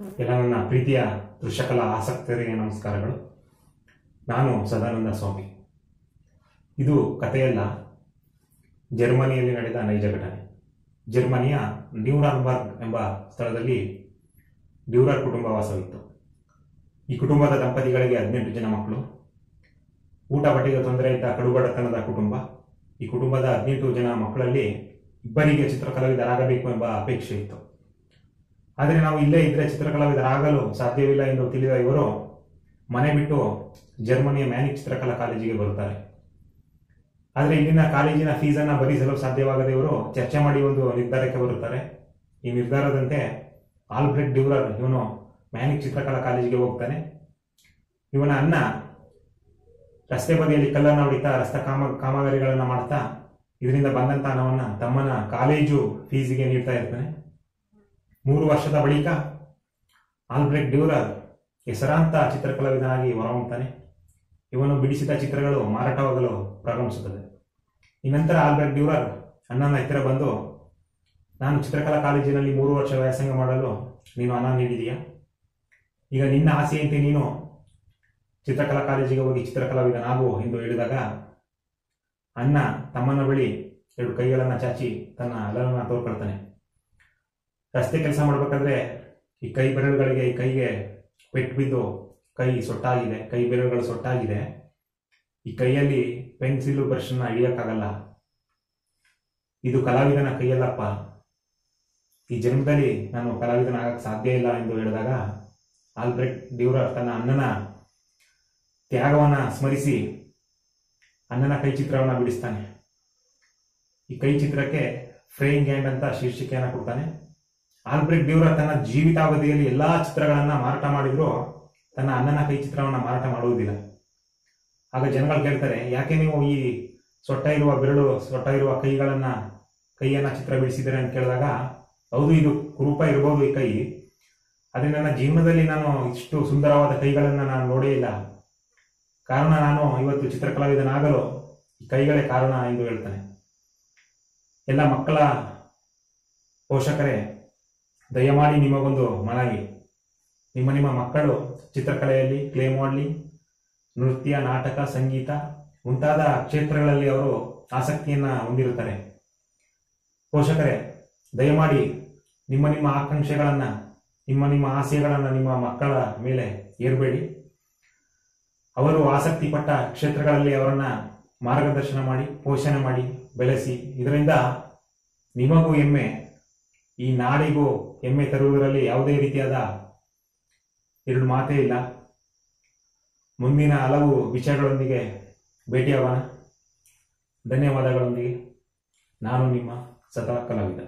ಎಲ್ಲ ನನ್ನ ಪ್ರೀತಿಯ ದೃಶ್ಯಕಲಾ ಆಸಕ್ತರಿಗೆ ನಮಸ್ಕಾರಗಳು. ನಾನು ಸದಾನಂದ ಸ್ವಾಮಿ. ಇದು ಕಥೆಯಲ್ಲ, ಜರ್ಮನಿಯಲ್ಲಿ ನಡೆದ ನೈಜ ಘಟನೆ. ಜರ್ಮನಿಯ ನ್ಯೂರನ್ಬರ್ಗ್ ಎಂಬ ಸ್ಥಳದಲ್ಲಿ ಡ್ಯೂರರ್ ಕುಟುಂಬ ವಾಸವಿತ್ತು. ಈ ಕುಟುಂಬದ ದಂಪತಿಗಳಿಗೆ 18 ಜನ ಮಕ್ಕಳು. ಊಟ ಬಟ್ಟೆಗೆ ತೊಂದರೆ ಇದ್ದ ಕಡುಬಡತನದ ಕುಟುಂಬ. ಈ ಕುಟುಂಬದ 18 ಜನ ಮಕ್ಕಳಲ್ಲಿ ಇಬ್ಬರಿಗೆ ಚಿತ್ರಕಲಾವಿದರಾಗಬೇಕು ಎಂಬ ಅಪೇಕ್ಷೆ ಇತ್ತು. ಆದರೆ ನಾವು ಇಲ್ಲೇ ಇದ್ದರೆ ಚಿತ್ರಕಲಾವಿದರಾಗಲು ಸಾಧ್ಯವಿಲ್ಲ ಎಂದು ತಿಳಿದ ಇವರು ಮನೆ ಬಿಟ್ಟು ಜರ್ಮನಿಯ ಮ್ಯಾನಿಕ್ ಚಿತ್ರಕಲಾ ಕಾಲೇಜಿಗೆ ಬರುತ್ತಾರೆ. ಆದರೆ ಇಲ್ಲಿನ ಕಾಲೇಜಿನ ಫೀಸನ್ನು ಭರಿಸಲು ಸಾಧ್ಯವಾಗದೆ ಇವರು ಚರ್ಚೆ ಮಾಡಿ ಒಂದು ನಿರ್ಧಾರಕ್ಕೆ ಬರುತ್ತಾರೆ. ಈ ನಿರ್ಧಾರದಂತೆ ಆಲ್ಬ್ರೆಕ್ಟ್ ಡ್ಯೂರರ್ ಇವನು ಮ್ಯಾನಿಕ್ ಚಿತ್ರಕಲಾ ಕಾಲೇಜಿಗೆ ಹೋಗ್ತಾನೆ. ಇವನ ಅಣ್ಣ ರಸ್ತೆ ಬದಿಯಲ್ಲಿ ಕಲ್ಲನ್ನು ಹೊಡಿತಾ ರಸ್ತೆ ಕಾಮಗಾರಿಗಳನ್ನು ಮಾಡ್ತಾ ಇದರಿಂದ ಬಂದಂತ ಹಣವನ್ನು ತಮ್ಮನ ಕಾಲೇಜು ಫೀಸಿಗೆ ನೀಡ್ತಾ ಇರ್ತಾನೆ. 3 ವರ್ಷದ ಬಳಿಕ ಆಲ್ಬ್ರೆಕ್ಟ್ ಡ್ಯೂರರ್ ಹೆಸರಾಂತ ಚಿತ್ರಕಲಾವಿದನಾಗಿ ಹೊರಹೊಮ್ಮುತ್ತಾನೆ. ಇವನು ಬಿಡಿಸಿದ ಚಿತ್ರಗಳು ಮಾರಾಟವಾಗಲು ಪ್ರಾರಂಭಿಸುತ್ತದೆ. ಈ ನಂತರ ಆಲ್ಬ್ರೆಕ್ಟ್ ಡ್ಯೂರರ್ ಅಣ್ಣನ ಹತ್ತಿರ ಬಂದು, ನಾನು ಚಿತ್ರಕಲಾ ಕಾಲೇಜಿನಲ್ಲಿ 3 ವರ್ಷ ವ್ಯಾಸಂಗ ಮಾಡಲು ನೀನು ಹಣ ನೀಡಿದೀಯಾ, ಈಗ ನಿನ್ನ ಆಸೆಯಂತೆ ನೀನು ಚಿತ್ರಕಲಾ ಕಾಲೇಜಿಗೆ ಹೋಗಿ ಚಿತ್ರಕಲಾವಿದನಾಗು ಎಂದು ಹೇಳಿದಾಗ ಅಣ್ಣ ತಮ್ಮನ ಬಳಿ 2 ಕೈಗಳನ್ನು ಚಾಚಿ ತನ್ನ ಅಲಲನ್ನು ತೋರ್ಕೊಳ್ತಾನೆ. ರಸ್ತೆ ಕೆಲಸ ಮಾಡಬೇಕಾದ್ರೆ ಈ ಕೈ ಬೆರಳುಗಳಿಗೆ ಈ ಕೈಗೆ ಪೆಟ್ಟು ಬಿದ್ದು ಕೈ ಸೊಟ್ಟಾಗಿದೆ, ಕೈ ಬೆರಳುಗಳು ಸೊಟ್ಟಾಗಿದೆ. ಈ ಕೈಯಲ್ಲಿ ಪೆನ್ಸಿಲ್ ಬ್ರಷನ್ನ ಹಿಡಿಯೋಕ್ಕಾಗಲ್ಲ. ಇದು ಕಲಾವಿದನ ಕೈಯಲ್ಲಪ್ಪ, ಈ ಜನ್ಮದಲ್ಲಿ ನಾನು ಕಲಾವಿದನಾಗಕ್ಕೆ ಸಾಧ್ಯ ಇಲ್ಲ ಎಂದು ಹೇಳಿದಾಗ ಆಲ್ಬ್ರೆಕ್ಟ್ ಡ್ಯೂರರ್ ತನ್ನ ಅಣ್ಣನ ತ್ಯಾಗವನ್ನು ಸ್ಮರಿಸಿ ಅಣ್ಣನ ಕೈ ಚಿತ್ರವನ್ನು ಬಿಡಿಸ್ತಾನೆ. ಈ ಕೈ ಚಿತ್ರಕ್ಕೆ ಫ್ರೇಯಿಂಗ್ ಹ್ಯಾಂಡ್ ಅಂತ ಶೀರ್ಷಿಕೆಯನ್ನು ಕೊಡ್ತಾನೆ. ಆಲ್ಬ್ರೆಕ್ಟ್ ಡ್ಯೂರರ್ ತನ್ನ ಜೀವಿತಾವಧಿಯಲ್ಲಿ ಎಲ್ಲಾ ಚಿತ್ರಗಳನ್ನ ಮಾರಾಟ ಮಾಡಿದ್ರು ತನ್ನ ಅಣ್ಣನ ಕೈ ಚಿತ್ರವನ್ನ ಮಾರಾಟ ಮಾಡುವುದಿಲ್ಲ. ಆಗ ಜನಗಳು ಕೇಳ್ತಾರೆ, ಯಾಕೆ ನೀವು ಈ ಸೊಟ್ಟ ಇರುವ ಕೈಯನ್ನ ಚಿತ್ರ ಬಿಡಿಸಿದರೆ ಅಂತ ಕೇಳಿದಾಗ, ಹೌದು ಇದು ಕುರೂಪ ಇರಬಹುದು ಈ ಕೈ, ಆದರೆ ನನ್ನ ಜೀವನದಲ್ಲಿ ನಾನು ಇಷ್ಟು ಸುಂದರವಾದ ಕೈಗಳನ್ನ ನಾನು ನೋಡೇ ಇಲ್ಲ. ಕಾರಣ ನಾನು ಇವತ್ತು ಚಿತ್ರಕಲಾವಿದನಾಗಲು ಈ ಕೈಗಳೇ ಕಾರಣ ಎಂದು ಹೇಳ್ತಾನೆ. ಎಲ್ಲ ಮಕ್ಕಳ ಪೋಷಕರೇ, ದಯಮಾಡಿ ನಿಮಗೊಂದು ಮನವಿ, ನಿಮ್ಮ ಮಕ್ಕಳು ಚಿತ್ರಕಲೆಯಲ್ಲಿ, ಕ್ಲೇ ಮಾಡಲಿಂಗ್, ನೃತ್ಯ, ನಾಟಕ, ಸಂಗೀತ ಮುಂತಾದ ಕ್ಷೇತ್ರಗಳಲ್ಲಿ ಅವರು ಆಸಕ್ತಿಯನ್ನು ಹೊಂದಿರುತ್ತಾರೆ. ಪೋಷಕರೇ, ದಯಮಾಡಿ ನಿಮ್ಮ ಆಕಾಂಕ್ಷೆಗಳನ್ನು, ನಿಮ್ಮ ಆಸೆಗಳನ್ನು ನಿಮ್ಮ ಮಕ್ಕಳ ಮೇಲೆ ಏರಬೇಡಿ. ಅವರು ಆಸಕ್ತಿ ಪಟ್ಟ ಕ್ಷೇತ್ರಗಳಲ್ಲಿ ಅವರನ್ನ ಮಾರ್ಗದರ್ಶನ ಮಾಡಿ, ಪೋಷಣೆ ಮಾಡಿ, ಬೆಳೆಸಿ. ಇದರಿಂದ ನಿಮಗೂ ಹೆಮ್ಮೆ, ಈ ನಾಡಿಗೂ ಹೆಮ್ಮೆ ತರುವುದರಲ್ಲಿ ಯಾವುದೇ ರೀತಿಯಾದ 2 ಮಾತೇ ಇಲ್ಲ. ಮುಂದಿನ ಹಲವು ವಿಷಯಗಳೊಂದಿಗೆ ಭೇಟಿಯಾಗೋಣ. ಧನ್ಯವಾದಗಳೊಂದಿಗೆ ನಾನು ನಿಮ್ಮ ಸದಾ ಕಲಾವಿದ.